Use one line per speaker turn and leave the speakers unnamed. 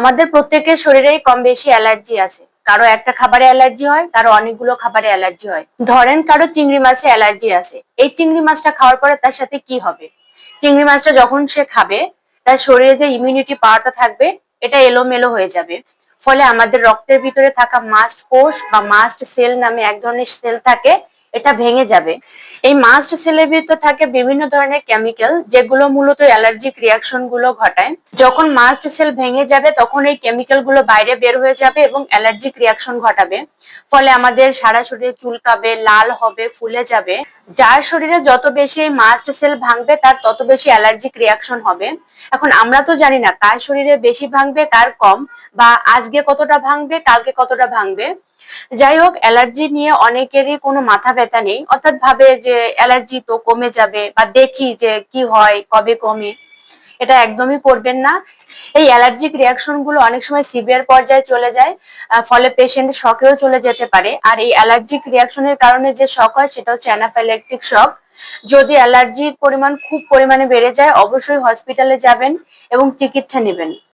আমাদের প্রত্যেকের শরীরেই কম বেশি অ্যালার্জি আছে। কারো একটা খাবারে অ্যালার্জি হয়, কারো অনেকগুলো খাবারে অ্যালার্জি হয়। ধরেন কারো চিংড়ি মাছে অ্যালার্জি আছে, এই চিংড়ি মাছটা খাওয়ার পরে তার সাথে কি হবে? চিংড়ি মাছটা যখন সে খাবে, তার শরীরে যে ইমিউনিটি পাওয়ারটা থাকবে এটা এলোমেলো হয়ে যাবে। ফলে আমাদের রক্তের ভিতরে থাকা মাস্ট কোষ বা মাস্ট সেল নামে এক ধরনের সেল থাকে, এটা ভেঙে যাবে। এই মাস্ট সেলের ভিতর থাকে বিভিন্ন ধরনের কেমিক্যাল, যেগুলো মূলত অ্যালার্জিক রিয়াকশন গুলো ঘটায়। যখন মাস্ট সেল ভেঙে যাবে তখন এই কেমিক্যাল গুলো বাইরে বের হয়ে যাবে এবং অ্যালার্জিক রিয়াকশন ঘটাবে। ফলে আমাদের সারা শরীরে চুলকাবে, লাল হবে, ফুলে যাবে। যার শরীরে যত বেশি মাস্ট সেল ভাঙবে তার তত বেশি অ্যালার্জিক রিয়াকশন হবে। এখন আমরা তো জানি না কার শরীরে বেশি ভাঙবে কার কম, বা আজকে কতটা ভাঙবে কালকে কতটা ভাঙবে। যাই হোক, অ্যালার্জি নিয়ে অনেকেরই কোনো মাথা ব্যথা নেই, অর্থাৎ ভাবে যে অ্যালার্জি তো কমে যাবে, বা দেখি যে কি হয় কবে কমে। এটা একদমই করবেন না। এই অ্যালার্জিক রিয়াকশন গুলো অনেক সময় সিভিয়ার পর্যায়ে চলে যায়, ফলে পেশেন্ট শকেও চলে যেতে পারে। আর এই অ্যালার্জিক রিয়াকশনের কারণে যে শক হয় সেটা হচ্ছে অ্যানাফাইল্যাকটিক শক। যদি অ্যালার্জির পরিমাণ খুব পরিমাণে বেড়ে যায় অবশ্যই হসপিটালে যাবেন এবং চিকিৎসা নেবেন।